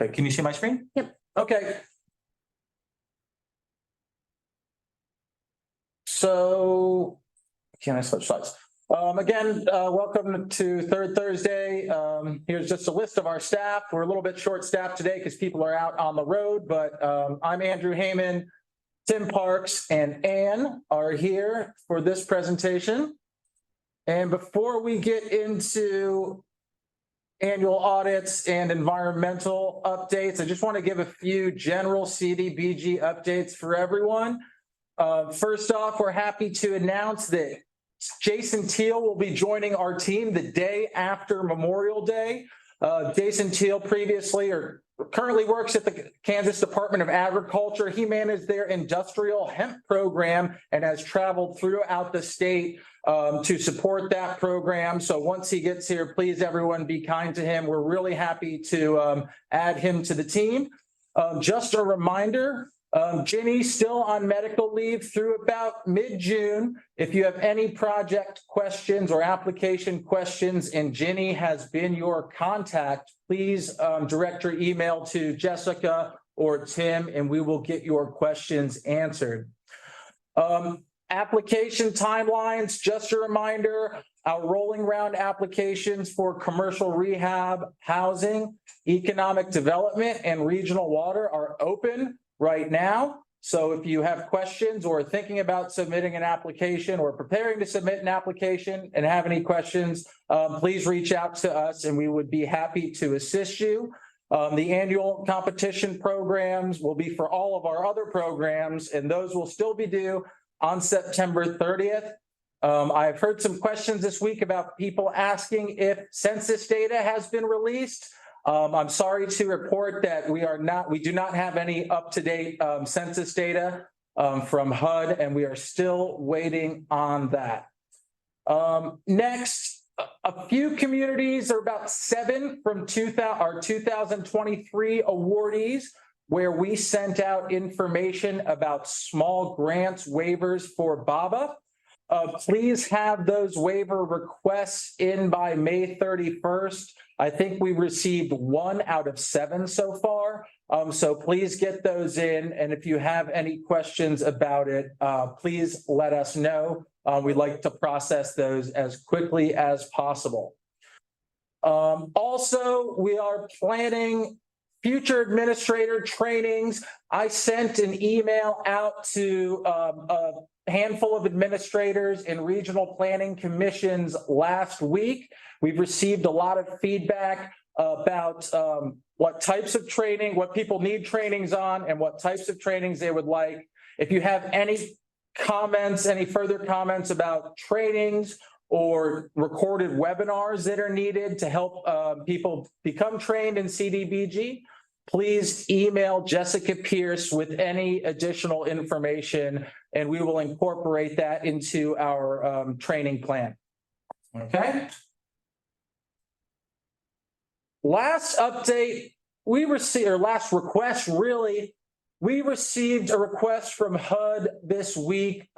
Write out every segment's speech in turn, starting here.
Okay, can you see my screen? Yep. Okay. So, can I switch slides? Again, welcome to Third Thursday. Here's just a list of our staff. We're a little bit short-staffed today because people are out on the road, but I'm Andrew Heyman, Tim Parks, and Ann are here for this presentation. And before we get into annual audits and environmental updates, I just want to give a few general CDBG updates for everyone. First off, we're happy to announce that Jason Teal will be joining our team the day after Memorial Day. Jason Teal previously or currently works at the Kansas Department of Agriculture. He managed their industrial hemp program and has traveled throughout the state to support that program. So once he gets here, please everyone be kind to him. We're really happy to add him to the team. Just a reminder, Ginny's still on medical leave through about mid-June. If you have any project questions or application questions and Ginny has been your contact, please direct your email to Jessica or Tim and we will get your questions answered. Application timelines, just a reminder, our rolling round applications for commercial rehab, housing, economic development, and regional water are open right now. So if you have questions or thinking about submitting an application or preparing to submit an application and have any questions, please reach out to us and we would be happy to assist you. The annual competition programs will be for all of our other programs and those will still be due on September 30th. I've heard some questions this week about people asking if census data has been released. I'm sorry to report that we do not have any up-to-date census data from HUD, and we are still waiting on that. Next, a few communities, are about 7 from our 2023 awardees, where we sent out information about small grants waivers for BABA. Please have those waiver requests in by May 31st. I think we received 1 out of 7 so far. So please get those in. And if you have any questions about it, please let us know. We'd like to process those as quickly as possible. Also, we are planning future administrator trainings. I sent an email out to a handful of administrators in regional planning commissions last week. We've received a lot of feedback about what types of training, what people need trainings on, and what types of trainings they would like. If you have any comments, any further comments about trainings or recorded webinars that are needed to help people become trained in CDBG, please email Jessica Pierce with any additional information, and we will incorporate that into our training plan. Okay. Last update, we received, or last request really, we received a request from HUD this week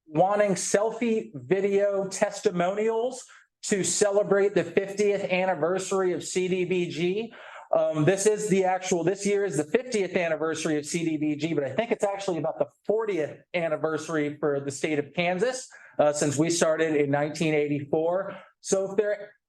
wanting selfie video testimonials to celebrate the 50th anniversary of CDBG. This year is the 50th anniversary of CDBG, but I think it's actually about the 40th anniversary for the state of Kansas since we started in 1984. So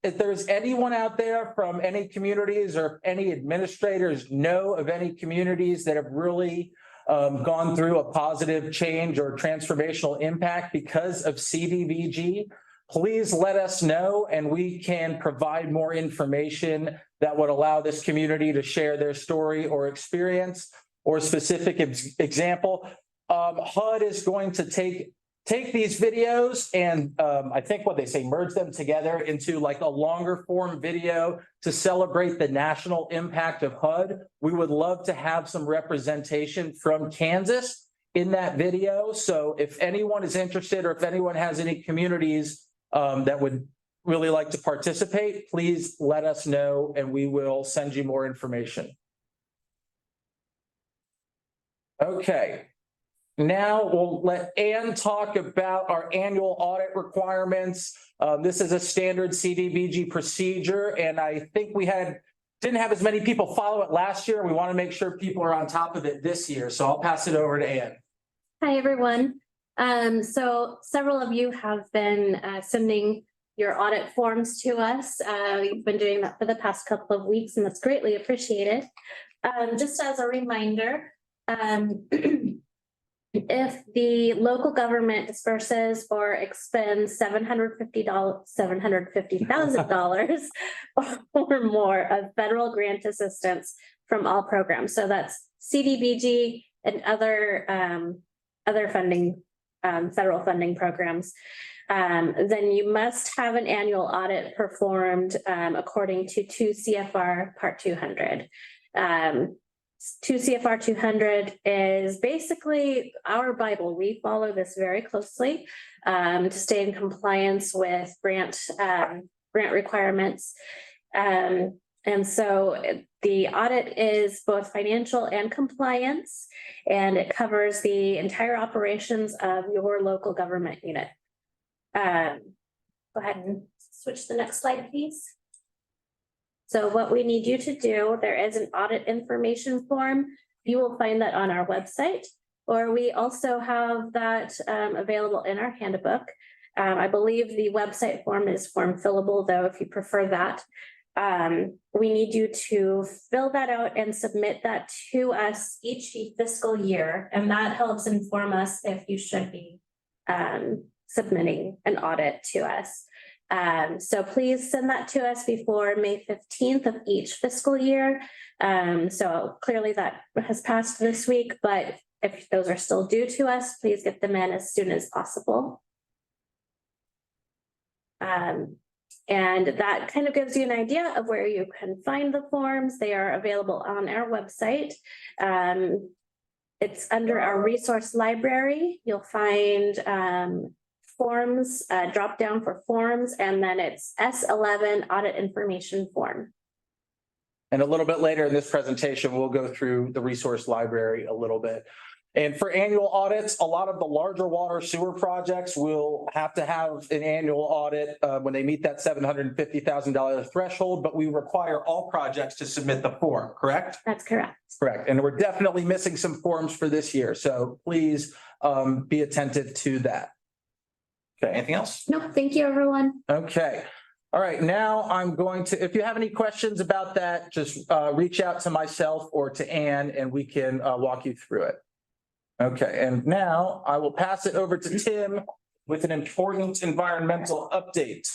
if there's anyone out there from any communities or any administrators know of any communities that have really gone through a positive change or transformational impact because of CDBG, please let us know and we can provide more information that would allow this community to share their story or experience or specific example. HUD is going to take these videos and I think what they say, merge them together into like a longer form video to celebrate the national impact of HUD. We would love to have some representation from Kansas in that video. So if anyone is interested or if anyone has any communities that would really like to participate, please let us know and we will send you more information. Okay. Now we'll let Ann talk about our annual audit requirements. This is a standard CDBG procedure, and I think we had didn't have as many people follow it last year. We want to make sure people are on top of it this year. So I'll pass it over to Ann. Hi, everyone. So several of you have been sending your audit forms to us. You've been doing that for the past couple of weeks, and that's greatly appreciated. Just as a reminder, if the local government disperses or expends $750,000 or more of federal grant assistance from all programs, so that's CDBG and other funding, federal funding programs, then you must have an annual audit performed according to 2 CFR Part 200. 2 CFR 200 is basically our Bible. We follow this very closely to stay in compliance with grant requirements. And so the audit is both financial and compliance, and it covers the entire operations of your local government unit. Go ahead and switch to the next slide, please. So what we need you to do, there is an audit information form. You will find that on our website, or we also have that available in our handbook. I believe the website form is form fillable, though, if you prefer that. We need you to fill that out and submit that to us each fiscal year, and that helps inform us if you should be submitting an audit to us. So please send that to us before May 15th of each fiscal year. So clearly that has passed this week, but if those are still due to us, please get them in as soon as possible. And that kind of gives you an idea of where you can find the forms. They are available on our website. It's under our resource library. You'll find forms, drop down for forms, and then it's S11 audit information form. And a little bit later in this presentation, we'll go through the resource library a little bit. And for annual audits, a lot of the larger water sewer projects will have to have an annual audit when they meet that $750,000 threshold, but we require all projects to submit the form, correct? That's correct. Correct. And we're definitely missing some forms for this year. So please be attentive to that. Okay, anything else? No, thank you, everyone. Okay. All right, now I'm going to, if you have any questions about that, just reach out to myself or to Ann and we can walk you through it. Okay, and now I will pass it over to Tim with an important environmental update.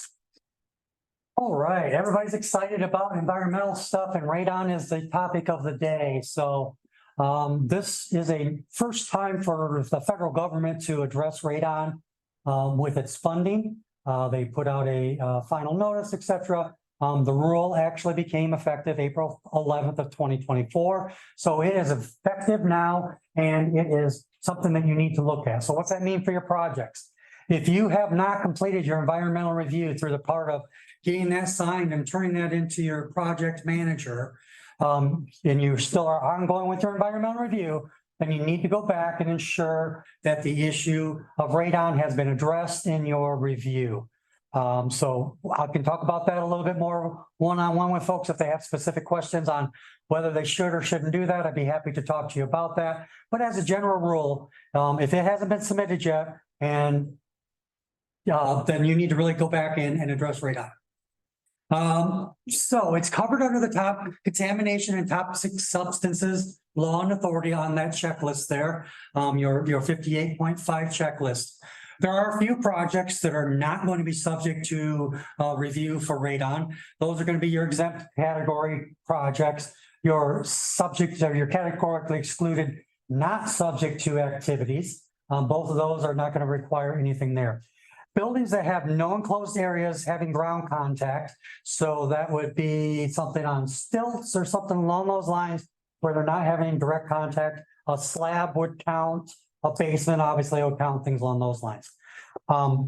All right, everybody's excited about environmental stuff, and radon is the topic of the day. So this is a first time for the federal government to address radon with its funding. They put out a final notice, etc. The rule actually became effective April 11th of 2024. So it is effective now, and it is something that you need to look at. So what's that mean for your projects? If you have not completed your environmental review through the part of getting that signed and turning that into your project manager, and you still are ongoing with your environmental review, then you need to go back and ensure that the issue of radon has been addressed in your review. So I can talk about that a little bit more one-on-one with folks if they have specific questions on whether they should or shouldn't do that. I'd be happy to talk to you about that. But as a general rule, if it hasn't been submitted yet, and then you need to really go back in and address radon. So it's covered under the top contamination and toxic substances law and authority on that checklist there, your 58.5 checklist. There are a few projects that are not going to be subject to review for radon. Those are going to be your exempt category projects, your subject or your categorically excluded, not subject to activities. Both of those are not going to require anything there. Buildings that have no enclosed areas having ground contact. So that would be something on stilts or something along those lines where they're not having direct contact. A slab would count, a basement obviously would count, things along those lines.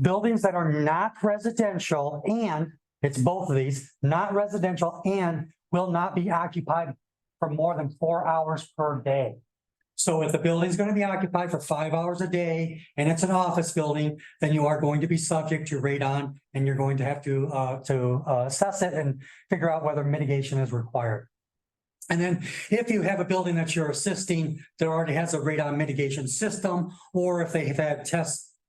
Buildings that are not residential, and it's both of these, not residential and will not be occupied for more than 4 hours per day. So if the building's going to be occupied for 5 hours a day and it's an office building, then you are going to be subject to radon and you're going to have to assess it and figure out whether mitigation is required. And then if you have a building that you're assisting that already has a radon mitigation system, or if they have had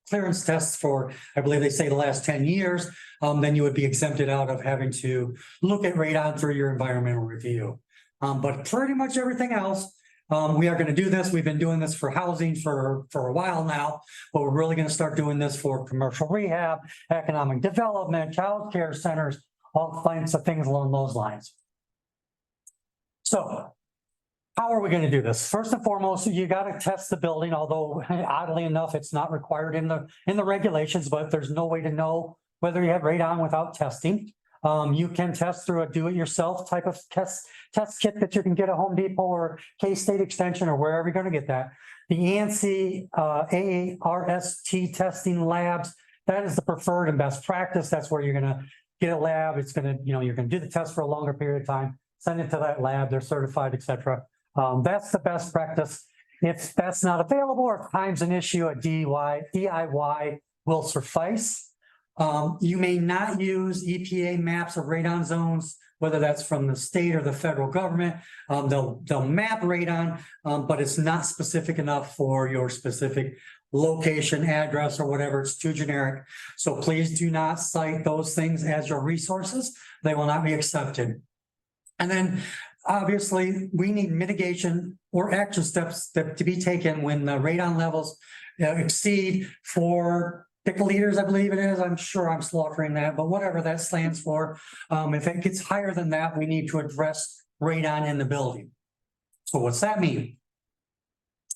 clearance tests for, I believe they say the last 10 years, then you would be exempted out of having to look at radon through your environmental review. But pretty much everything else, we are going to do this. We've been doing this for housing for a while now, but we're really going to start doing this for commercial rehab, economic development, child care centers, all kinds of things along those lines. So how are we going to do this? First and foremost, you got to test the building, although oddly enough, it's not required in the regulations, but there's no way to know whether you have radon without testing. You can test through a do-it-yourself type of test kit that you can get at Home Depot or K-State Extension or wherever you're going to get that. The ANSI AARST testing labs, that is the preferred and best practice. That's where you're going to get a lab. It's going to, you're going to do the test for a longer period of time, send it to that lab, they're certified, et cetera. That's the best practice. If that's not available or if time's an issue, a DIY will suffice. You may not use EPA maps of radon zones, whether that's from the state or the federal government. They'll map radon, but it's not specific enough for your specific location, address, or whatever. It's too generic. So please do not cite those things as your resources. They will not be accepted. And then obviously we need mitigation or action steps to be taken when the radon levels exceed 4 picoliters, I believe it is. I'm sure I'm slaughtering that, but whatever that stands for. If it gets higher than that, we need to address radon in the building. So what's that mean?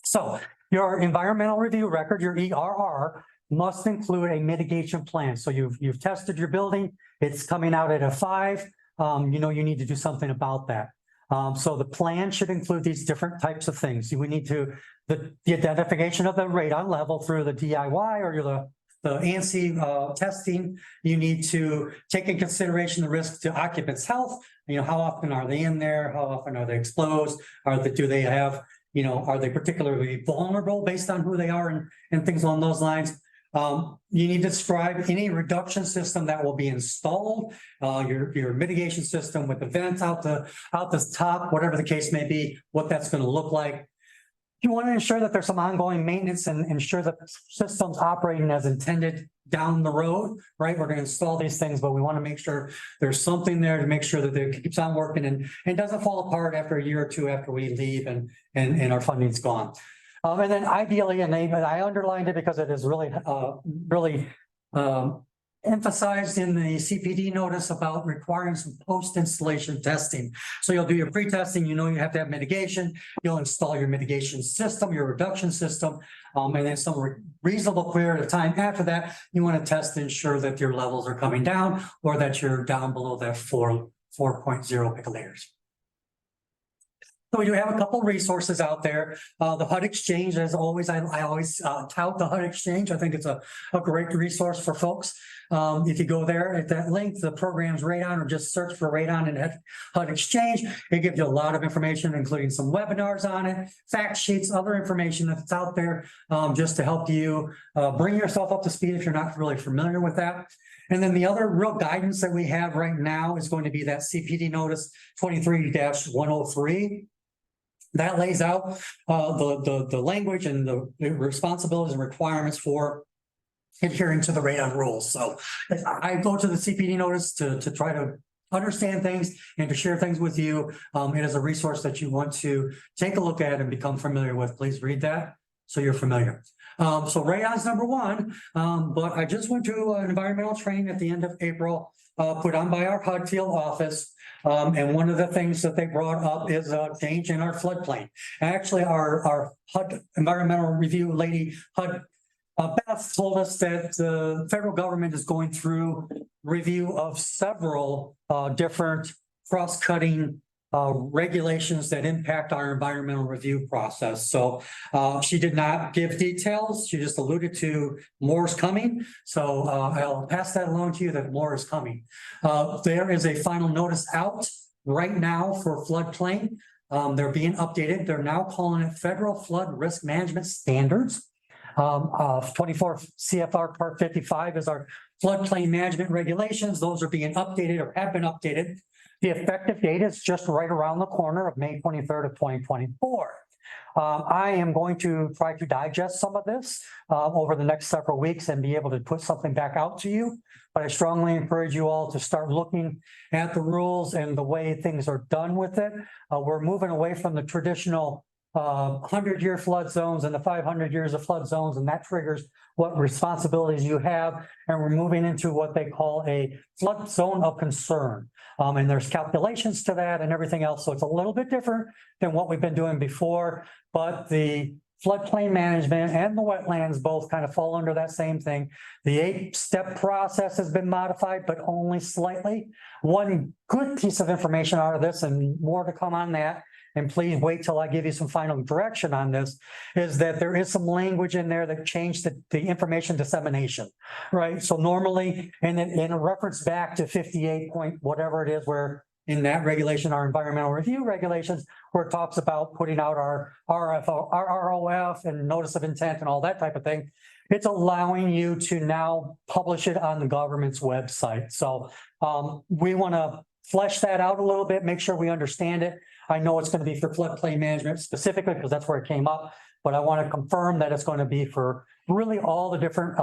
So your environmental review record, your ERR, must include a mitigation plan. So you've tested your building, it's coming out at a 5. You need to do something about that. So the plan should include these different types of things. We need to, the identification of the radon level through the DIY or the ANSI testing. You need to take in consideration the risk to occupants' health. How often are they in there? How often are they exposed? Do they have, are they particularly vulnerable based on who they are and things along those lines? You need to describe any reduction system that will be installed, your mitigation system with the vents out the top, whatever the case may be, what that's going to look like. You want to ensure that there's some ongoing maintenance and ensure that the system's operating as intended down the road, right? We're going to install these things, but we want to make sure there's something there to make sure that it keeps on working and doesn't fall apart after a year or two after we leave and our funding's gone. And then ideally, and I underlined it because it is really emphasized in the CPD notice about requiring some post-installation testing. So you'll do your pre-testing, you have to have mitigation, you'll install your mitigation system, your reduction system, and then some reasonable period of time after that, you want to test to ensure that your levels are coming down or that you're down below that 4.0 picoliters. So we do have a couple resources out there. The HUD Exchange, as always, I always tout the HUD Exchange. I think it's a great resource for folks. If you go there at that link, the program's radon, or just search for radon and HUD Exchange, it gives you a lot of information, including some webinars on it, fact sheets, other information that's out there, just to help you bring yourself up to speed if you're not really familiar with that. And then the other real guidance that we have right now is going to be that CPD notice 23-103. That lays out the language and the responsibilities and requirements for adhering to the radon rules. So I go to the CPD notice to try to understand things and to share things with you. It is a resource that you want to take a look at and become familiar with. Please read that so you're familiar. So radon's number one, but I just went to an environmental training at the end of April, put on by our HUD field office. And one of the things that they brought up is a change in our floodplain. Actually, our HUD environmental review lady, HUD Beth, told us that the federal government is going through review of several different cross-cutting regulations that impact our environmental review process. So she did not give details. She just alluded to more is coming. So I'll pass that along to you that more is coming. There is a final notice out right now for floodplain. They're being updated. They're now calling it Federal Flood Risk Management Standards. 24 CFR Part 55 is our floodplain management regulations. Those are being updated or have been updated. The effective date is just right around the corner of May 23rd of 2024. I am going to try to digest some of this over the next several weeks and be able to put something back out to you. But I strongly encourage you all to start looking at the rules and the way things are done with it. We're moving away from the traditional 100-year flood zones and the 500 years of flood zones, and that triggers what responsibilities you have. And we're moving into what they call a flood zone of concern. And there's calculations to that and everything else. So it's a little bit different than what we've been doing before, but the floodplain management and the wetlands both kind of fall under that same thing. The 8-step process has been modified, but only slightly. One good piece of information out of this, and more to come on that, and please wait till I give you some final direction on this, is that there is some language in there that changed the information dissemination, right? So normally, and in a reference back to 58 point whatever it is, where in that regulation, our environmental review regulations, where it talks about putting out our ROF and notice of intent and all that type of thing, it's allowing you to now publish it on the government's website. So we want to flesh that out a little bit, make sure we understand it. I know it's going to be for floodplain management specifically because that's where it came up, but I want to confirm that it's going to be for really all the different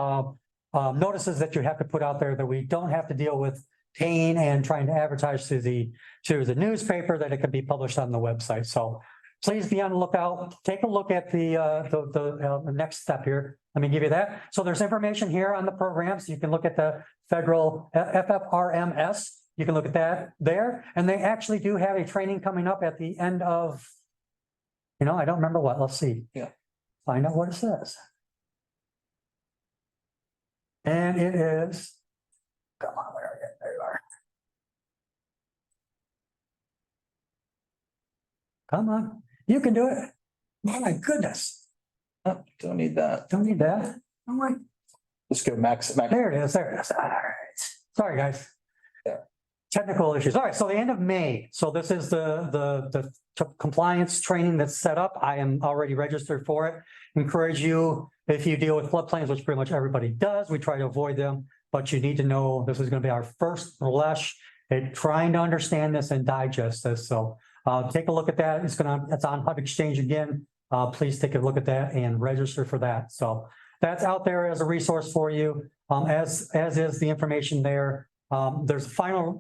notices that you have to put out there, that we don't have to deal with paying and trying to advertise to the newspaper, that it can be published on the website. So please be on the lookout. Take a look at the next step here. Let me give you that. So there's information here on the programs. You can look at the federal FFRMS. You can look at that there, and they actually do have a training coming up at the end of, I don't remember what, let's see. Yeah. Find out what it says. And it is, come on, where are you? There you are. Come on, you can do it. Oh my goodness. Oh, don't need that. Don't need that. Oh my, Let's go max. there it is, there it is. All right. Sorry, guys. Technical issues. All right, so the end of May. So this is the compliance training that's set up. I am already registered for it. Encourage you, if you deal with floodplains, which pretty much everybody does, we try to avoid them, but you need to know this is going to be our first blush at trying to understand this and digest this. So take a look at that. It's on HUD Exchange again. Please take a look at that and register for that. So that's out there as a resource for you, as is the information there. There's a final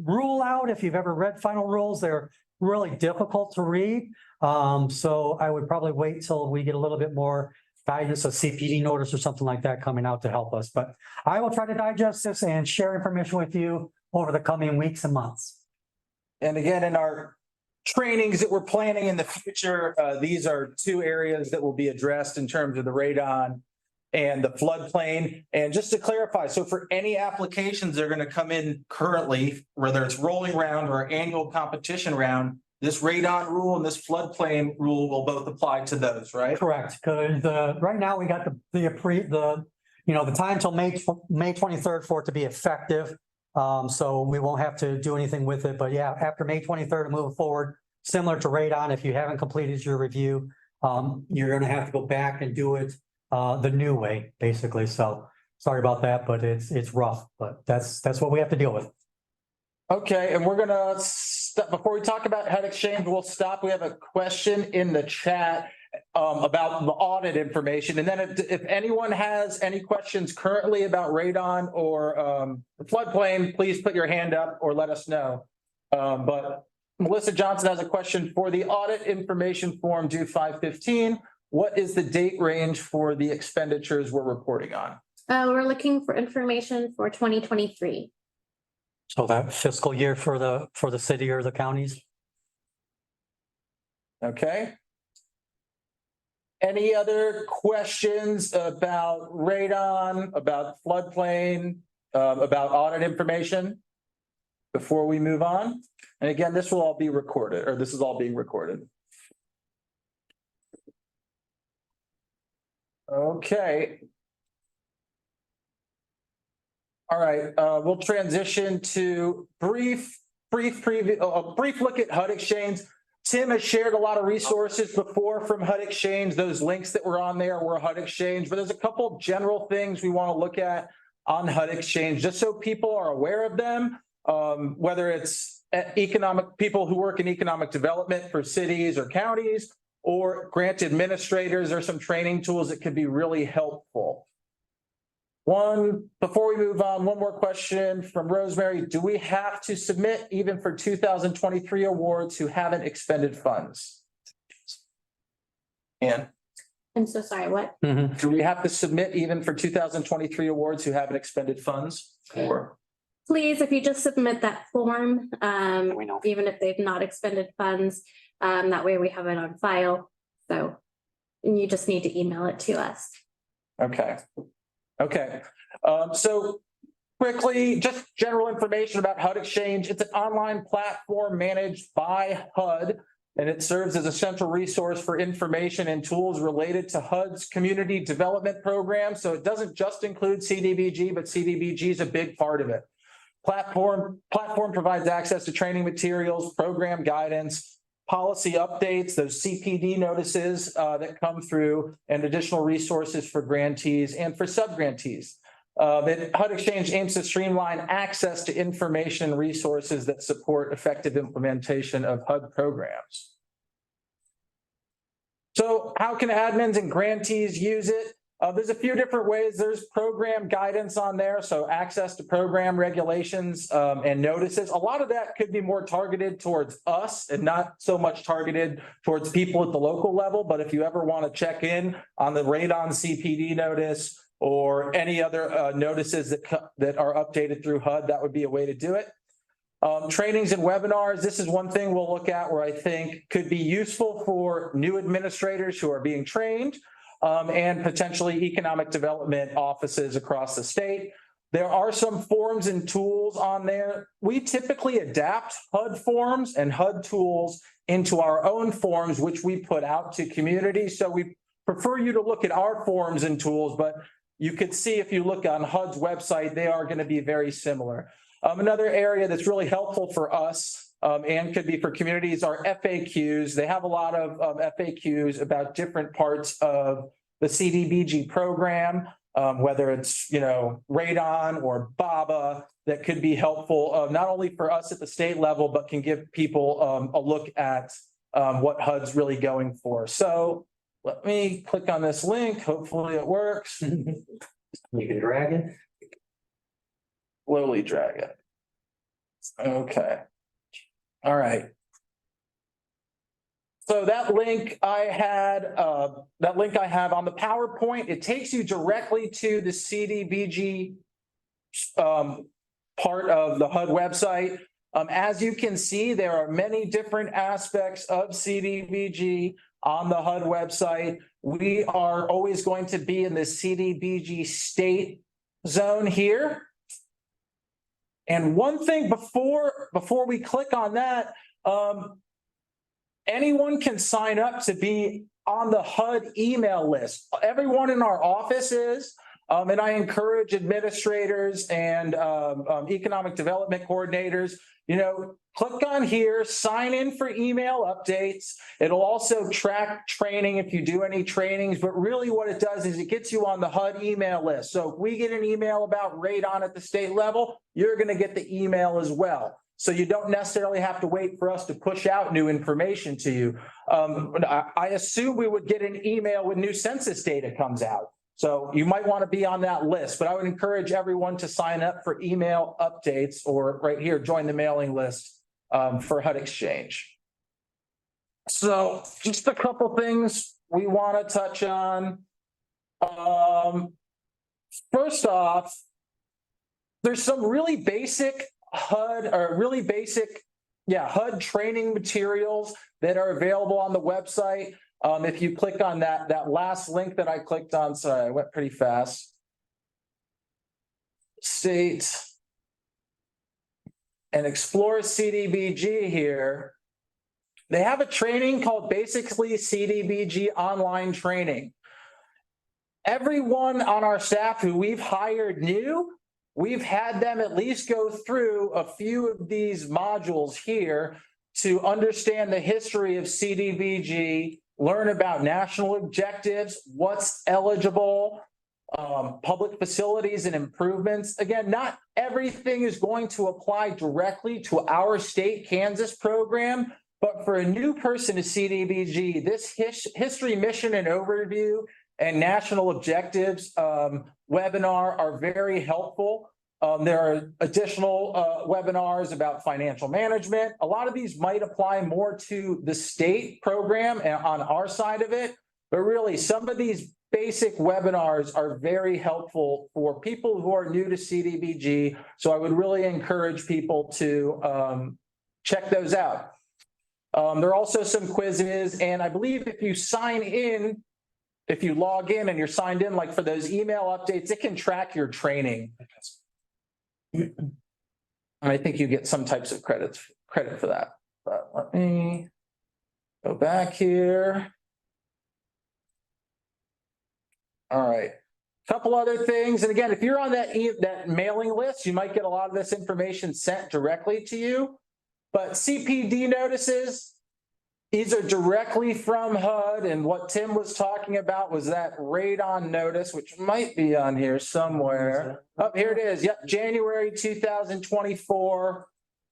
rule out. If you've ever read final rules, they're really difficult to read. So I would probably wait till we get a little bit more guidance, a CPD notice or something like that coming out to help us. But I will try to digest this and share information with you over the coming weeks and months. And again, in our trainings that we're planning in the future, these are 2 areas that will be addressed in terms of the radon and the floodplain. And just to clarify, so for any applications that are going to come in currently, whether it's rolling round or annual competition round, this radon rule and this floodplain rule will both apply to those, right? Correct. Because right now we got the time till May 23rd for it to be effective. So we won't have to do anything with it. But yeah, after May 23rd, moving forward, similar to radon, if you haven't completed your review, you're going to have to go back and do it the new way, basically. So sorry about that, but it's rough, but that's what we have to deal with. Okay, and we're gonna stop before we talk about HUD Exchange. We'll stop. We have a question in the chat about the audit information, and then if anyone has any questions currently about radon or the floodplain, please put your hand up or let us know. But Melissa Johnson has a question for the audit information form due 5/15. What is the date range for the expenditures we're reporting on? We're looking for information for 2023. So that fiscal year for the city or the counties. Okay. Any other questions about radon, about floodplain, about audit information before we move on? And again, this will all be recorded, or this is all being recorded. Okay. All right, we'll transition to brief look at HUD Exchange. Tim has shared a lot of resources before from HUD Exchange. Those links that were on there were HUD Exchange, but there's a couple general things we want to look at on HUD Exchange, just so people are aware of them. Whether it's people who work in economic development for cities or counties, or grant administrators, or some training tools that could be really helpful. Before we move on, one more question from Rosemary. Do we have to submit even for 2023 awards who haven't expended funds? And I'm so sorry, what? do we have to submit even for 2023 awards who haven't expended funds? Or Please, if you just submit that form, We know. even if they've not expended funds, that way we have it on file. So you just need to email it to us. okay. Okay, so quickly, just general information about HUD Exchange. It's an online platform managed by HUD, and it serves as a central resource for information and tools related to HUD's community development program. So it doesn't just include CDBG, but CDBG is a big part of it. Platform provides access to training materials, program guidance, policy updates, those CPD notices that come through, and additional resources for grantees and for sub-grantees. HUD Exchange aims to streamline access to information and resources that support effective implementation of HUD programs. So how can admins and grantees use it? There's a few different ways. There's program guidance on there, so access to program regulations and notices. A lot of that could be more targeted towards us and not so much targeted towards people at the local level. But if you ever want to check in on the radon CPD notice or any other notices that are updated through HUD, that would be a way to do it. Trainings and webinars. This is one thing we'll look at where I think could be useful for new administrators who are being trained. And potentially economic development offices across the state. There are some forms and tools on there. We typically adapt HUD forms and HUD tools into our own forms, which we put out to communities. So we prefer you to look at our forms and tools, but you could see if you look on HUD's website, they are going to be very similar. Another area that's really helpful for us and could be for communities are FAQs. They have a lot of FAQs about different parts of the CDBG program, whether it's, radon or BABA, that could be helpful, not only for us at the state level, but can give people a look at what HUD's really going for. So let me click on this link. Hopefully it works. You can drag it. Slowly drag it. Okay. All right. So that link I have on the PowerPoint, it takes you directly to the CDBG part of the HUD website. As you can see, there are many different aspects of CDBG on the HUD website. We are always going to be in the CDBG state zone here. And one thing before we click on that, anyone can sign up to be on the HUD email list. Everyone in our office is, and I encourage administrators and economic development coordinators, click on here, sign in for email updates. It'll also track training if you do any trainings, but really what it does is it gets you on the HUD email list. So if we get an email about radon at the state level, you're going to get the email as well. So you don't necessarily have to wait for us to push out new information to you. I assume we would get an email when new census data comes out. So you might want to be on that list, but I would encourage everyone to sign up for email updates or right here, join the mailing list for HUD Exchange. So just a couple things we want to touch on. First off, there's some really basic HUD training materials that are available on the website. If you click on that last link that I clicked on, sorry, I went pretty fast. State and explore CDBG here. They have a training called basically CDBG online training. Everyone on our staff who we've hired new, we've had them at least go through a few of these modules here to understand the history of CDBG, learn about national objectives, what's eligible, public facilities and improvements. Again, not everything is going to apply directly to our state Kansas program, but for a new person to CDBG, this history, mission, and overview and national objectives webinar are very helpful. There are additional webinars about financial management. A lot of these might apply more to the state program and on our side of it, but really some of these basic webinars are very helpful for people who are new to CDBG. So I would really encourage people to check those out. There are also some quizzes, and I believe if you sign in, if you log in and you're signed in, like for those email updates, it can track your training. And I think you get some types of credit for that. But let me go back here. All right. Couple other things. And again, if you're on that mailing list, you might get a lot of this information sent directly to you. But CPD notices, these are directly from HUD, and what Tim was talking about was that radon notice, which might be on here somewhere. Oh, here it is. Yep, January 2024.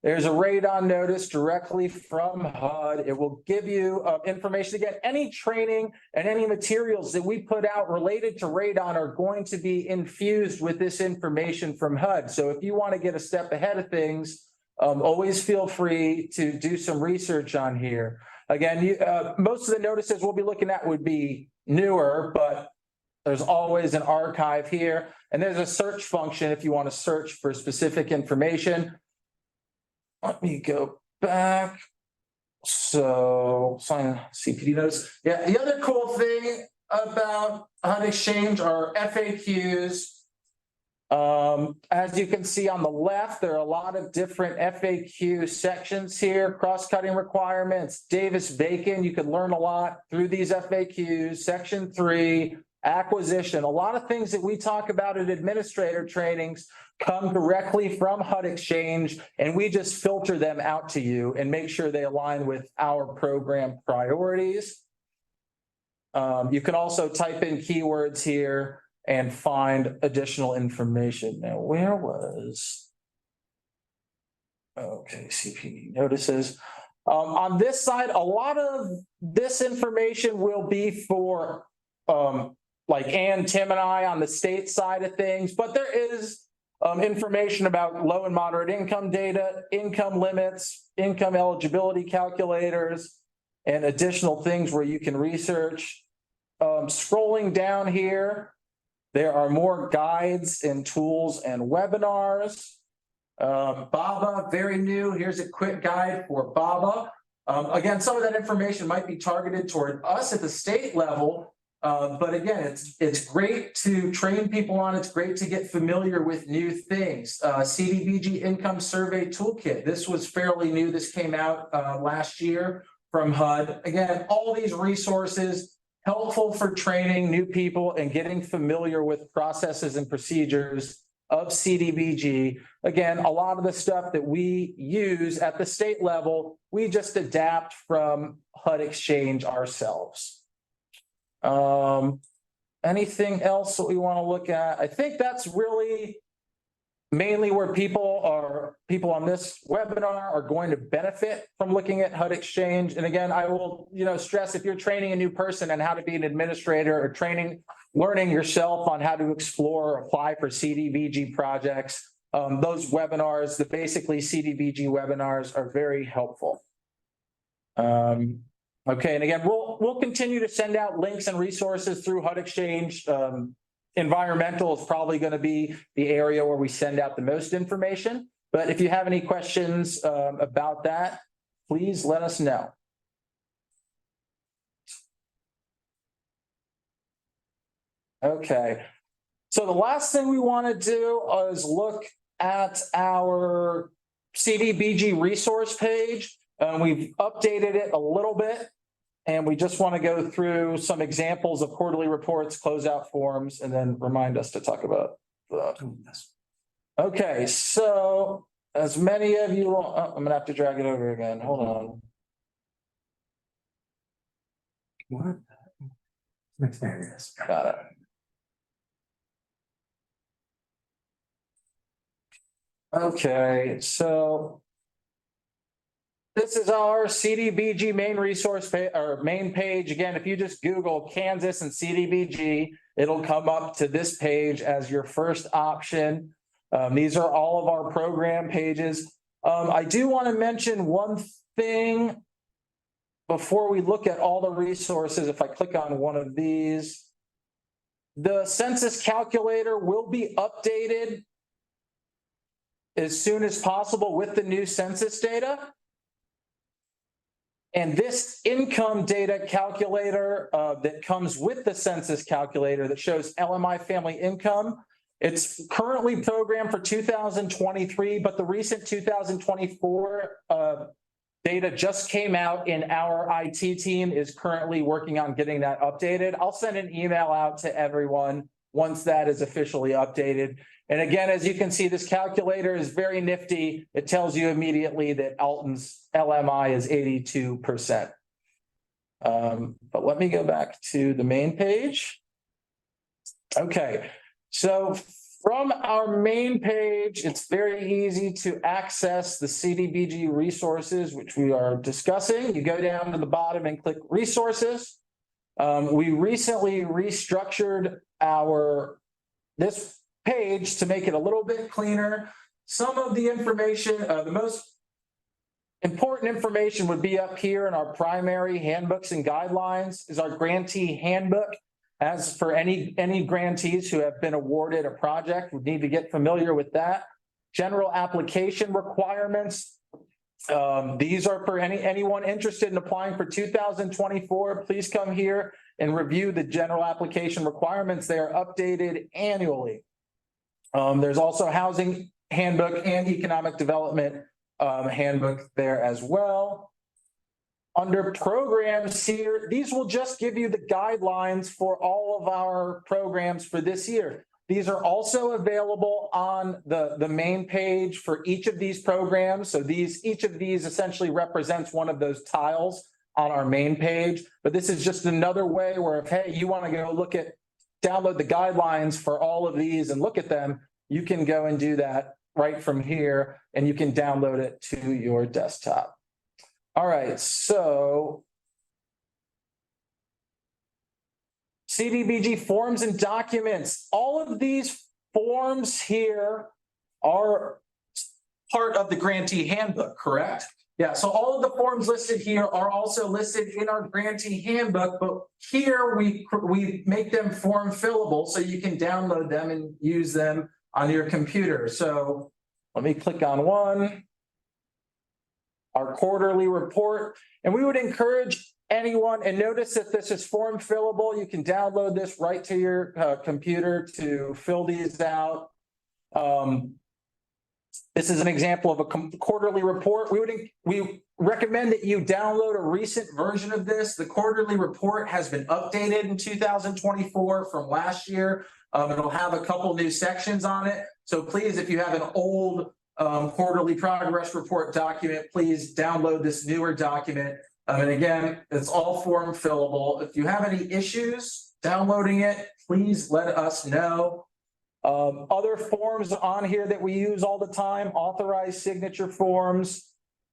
There's a radon notice directly from HUD. It will give you information. Again, any training and any materials that we put out related to radon are going to be infused with this information from HUD. So if you want to get a step ahead of things, always feel free to do some research on here. Again, most of the notices we'll be looking at would be newer, but there's always an archive here. And there's a search function if you want to search for specific information. Let me go back. So sign CPD notice. Yeah, the other cool thing about HUD Exchange are FAQs. As you can see on the left, there are a lot of different FAQ sections here, cross-cutting requirements, Davis-Bacon. You can learn a lot through these FAQs. Section 3, acquisition. A lot of things that we talk about at administrator trainings come directly from HUD Exchange, and we just filter them out to you and make sure they align with our program priorities. You can also type in keywords here and find additional information. Now, where was, okay, CPD notices. On this side, a lot of this information will be for like Ann, Tim, and I on the state side of things, but there is information about low and moderate income data, income limits, income eligibility calculators, and additional things where you can research. Scrolling down here, there are more guides and tools and webinars. BABA, very new. Here's a quick guide for BABA. Again, some of that information might be targeted toward us at the state level. But again, it's great to train people on. It's great to get familiar with new things. CDBG Income Survey Toolkit. This was fairly new. This came out last year from HUD. Again, all these resources helpful for training new people and getting familiar with processes and procedures of CDBG. Again, a lot of the stuff that we use at the state level, we just adapt from HUD Exchange ourselves. Anything else that we want to look at? I think that's really mainly where people on this webinar are going to benefit from looking at HUD Exchange. And again, I will, stress if you're training a new person on how to be an administrator or learning yourself on how to explore or apply for CDBG projects, those webinars, the basically CDBG webinars are very helpful. Okay, and again, we'll continue to send out links and resources through HUD Exchange. Environmental is probably going to be the area where we send out the most information. But if you have any questions about that, please let us know. Okay, so the last thing we want to do is look at our CDBG resource page. We've updated it a little bit, and we just want to go through some examples of quarterly reports, closeout forms, and then remind us to talk about this. Okay, so as many of you, I'm gonna have to drag it over again. Hold on. What? There it is. Got it. Okay, so this is our CDBG main resource or main page. Again, if you just Google Kansas and CDBG, it'll come up to this page as your first option. These are all of our program pages. I do want to mention one thing before we look at all the resources. If I click on one of these, the census calculator will be updated as soon as possible with the new census data. And this income data calculator that comes with the census calculator that shows LMI family income, it's currently programmed for 2023, but the recent 2024 data just came out and our IT team is currently working on getting that updated. I'll send an email out to everyone once that is officially updated. And again, as you can see, this calculator is very nifty. It tells you immediately that Alton's LMI is 82%. But let me go back to the main page. Okay, so from our main page, it's very easy to access the CDBG resources, which we are discussing. You go down to the bottom and click resources. We recently restructured this page to make it a little bit cleaner. Some of the information, the most important information would be up here in our primary handbooks and guidelines is our grantee handbook. As for any grantees who have been awarded a project, we need to get familiar with that. General application requirements. These are for anyone interested in applying for 2024. Please come here and review the general application requirements. They are updated annually. There's also housing handbook and economic development handbook there as well. Under programs here, these will just give you the guidelines for all of our programs for this year. These are also available on the main page for each of these programs. So each of these essentially represents one of those tiles on our main page. But this is just another way where if, hey, you want to go download the guidelines for all of these and look at them, you can go and do that right from here and you can download it to your desktop. All right, so CDBG forms and documents. All of these forms here are part of the grantee handbook, correct? Yeah, so all of the forms listed here are also listed in our grantee handbook, but here we make them form fillable so you can download them and use them on your computer. So let me click on one. Our quarterly report, and we would encourage anyone, and notice that this is form fillable. You can download this right to your computer to fill these out. This is an example of a quarterly report. We recommend that you download a recent version of this. The quarterly report has been updated in 2024 from last year. It'll have a couple new sections on it. So please, if you have an old quarterly progress report document, please download this newer document. And again, it's all form fillable. If you have any issues downloading it, please let us know. Other forms on here that we use all the time: authorized signature forms,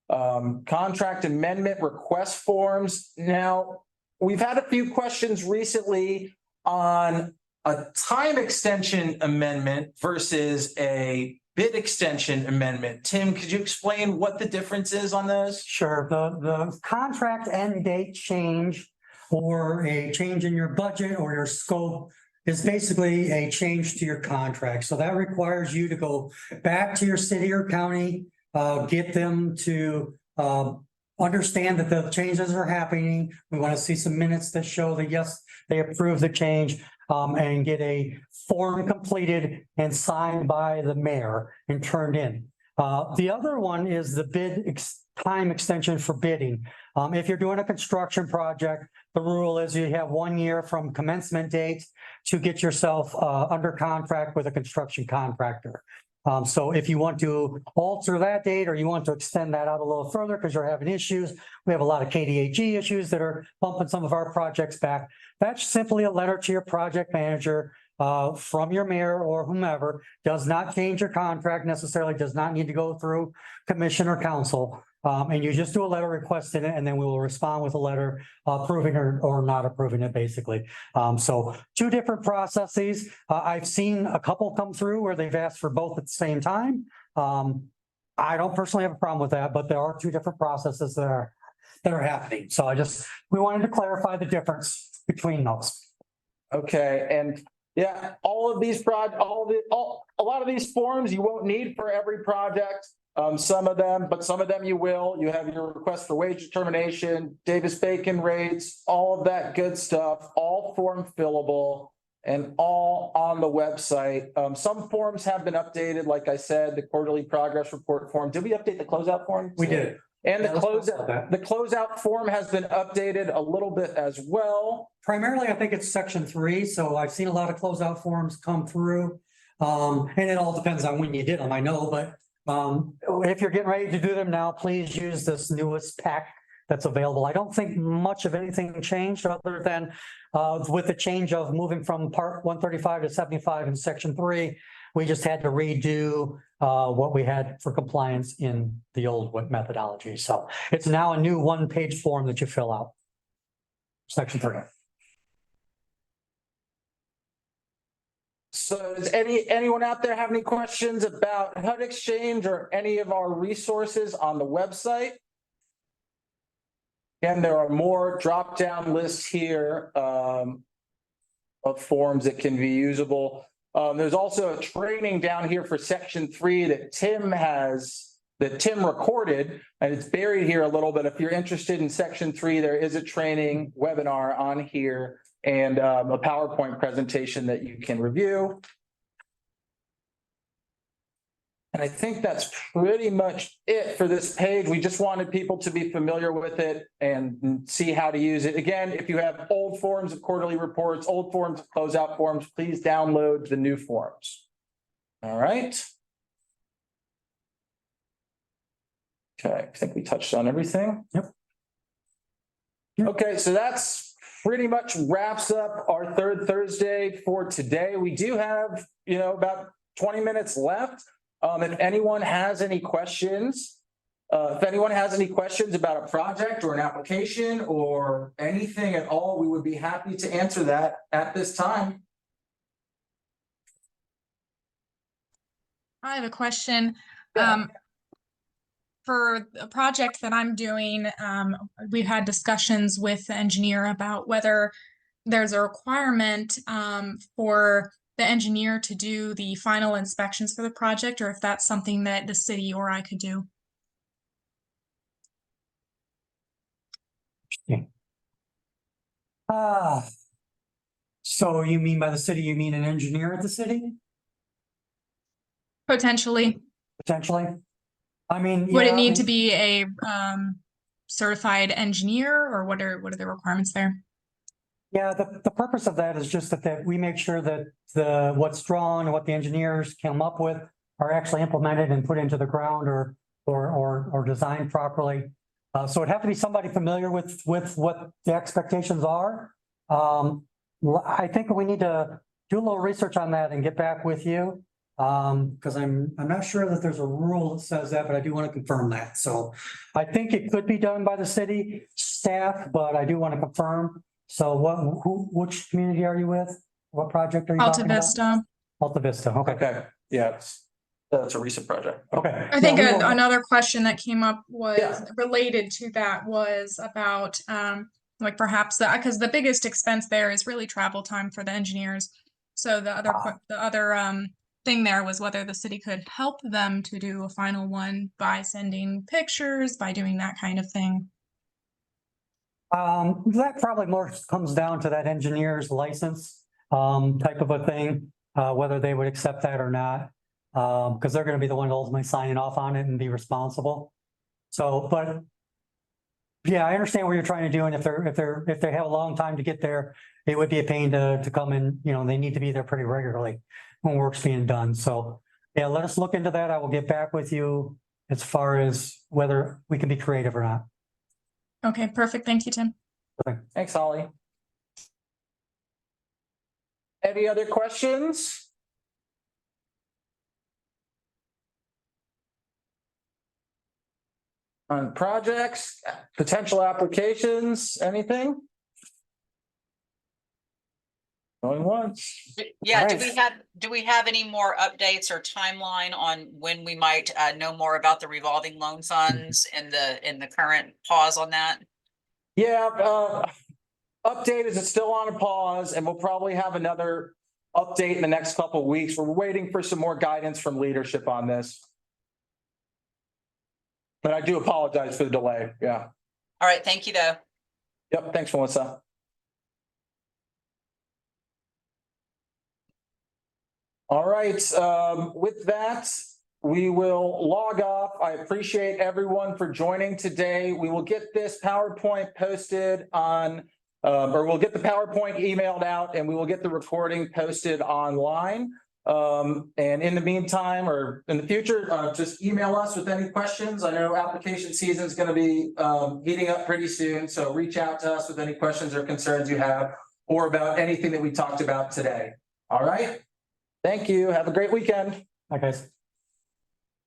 contract amendment request forms. Now, we've had a few questions recently on a time extension amendment versus a bid extension amendment. Tim, could you explain what the difference is on those? Sure. The contract end date change or a change in your budget or your scope is basically a change to your contract. So that requires you to go back to your city or county, get them to understand that the changes are happening. We want to see some minutes that show that, yes, they approve the change, and get a form completed and signed by the mayor and turned in. The other one is the time extension for bidding. If you're doing a construction project, the rule is you have 1 year from commencement date to get yourself under contract with a construction contractor. So if you want to alter that date or you want to extend that out a little further because you're having issues, we have a lot of KDAG issues that are bumping some of our projects back. That's simply a letter to your project manager from your mayor or whomever. Does not change your contract necessarily, does not need to go through commission or council. And you just do a letter requesting it, and then we will respond with a letter approving or not approving it, basically. So two different processes. I've seen a couple come through where they've asked for both at the same time. I don't personally have a problem with that, but there are two different processes that are happening. So we wanted to clarify the difference between those. Okay, and yeah, all of these a lot of these forms you won't need for every project. Some of them you will. You have your request for wage determination, Davis-Bacon rates, all of that good stuff, all form fillable and all on the website. Some forms have been updated, like I said, the quarterly progress report form. Did we update the closeout form? We did. And Yeah, let's talk about that. the closeout form has been updated a little bit as well. Primarily, I think it's section 3. So I've seen a lot of closeout forms come through. And it all depends on when you did them, I know, but if you're getting ready to do them now, please use this newest pack that's available. I don't think much of anything changed other than with the change of moving from part 135 to 75 in section 3, we just had to redo what we had for compliance in the old methodology. So it's now a new 1-page form that you fill out. Section 3. So does anyone out there have any questions about HUD Exchange or any of our resources on the website? And there are more drop-down lists here of forms that can be usable. There's also a training down here for section 3 that Tim recorded, and it's buried here a little bit. If you're interested in section 3, there is a training webinar on here and a PowerPoint presentation that you can review. And I think that's pretty much it for this page. We just wanted people to be familiar with it and see how to use it. Again, if you have old forms of quarterly reports, old forms of closeout forms, please download the new forms. All right. Okay, I think we touched on everything. Yep. Okay, so that's pretty much wraps up our third Thursday for today. We do have, about 20 minutes left. If anyone has any questions, about a project or an application or anything at all, we would be happy to answer that at this time. I have a question. Yeah. For a project that I'm doing, we've had discussions with the engineer about whether there's a requirement for the engineer to do the final inspections for the project, or if that's something that the city or I could do. So you mean by the city, you mean an engineer at the city? Potentially. Potentially. I mean, Would yeah, it need to be a certified engineer, or what are the requirements there? Yeah, the purpose of that is just that we make sure that what's drawn and what the engineers come up with are actually implemented and put into the ground or designed properly. So it'd have to be somebody familiar with what the expectations are. I think we need to do a little research on that and get back with you. Because I'm not sure that there's a rule that says that, but I do want to confirm that. So I think it could be done by the city staff, but I do want to confirm. So which community are you with? What project are you talking Alta about? Vista. Alta Vista, okay. Okay, yeah, that's a recent project. Okay. I think Yeah, we will- another question that came up was Yeah. related to that was about like perhaps because the biggest expense there is really travel time for the engineers. So the other thing there was whether the city could help them to do a final one by sending pictures, by doing that kind of thing. That probably more comes down to that engineer's license type of a thing, whether they would accept that or not. Because they're going to be the one ultimately signing off on it and be responsible. So, but yeah, I understand what you're trying to do, and if they have a long time to get there, it would be a pain to come in. They need to be there pretty regularly when work's being done. So Yeah, let us look into that. I will get back with you as far as whether we can be creative or not. Okay, perfect. Thank you, Tim. Thanks, Holly. Any other questions? On projects, potential applications, anything? Going once. Yeah, Alright. do we have any more updates or timeline on when we might know more about the revolving loan funds and the current pause on that? Yeah, update is it's still on a pause and we'll probably have another update in the next couple of weeks. We're waiting for some more guidance from leadership on this. But I do apologize for the delay. Yeah. All right, thank you though. Yep. Thanks, Melissa. All right. With that, we will log off. I appreciate everyone for joining today. We will get this PowerPoint posted on, or we'll get the PowerPoint emailed out and we will get the recording posted online. And in the meantime, or in the future, just email us with any questions. I know application season is going to be heating up pretty soon. So reach out to us with any questions or concerns you have or about anything that we talked about today. All right. Thank you. Have a great weekend. Bye, guys.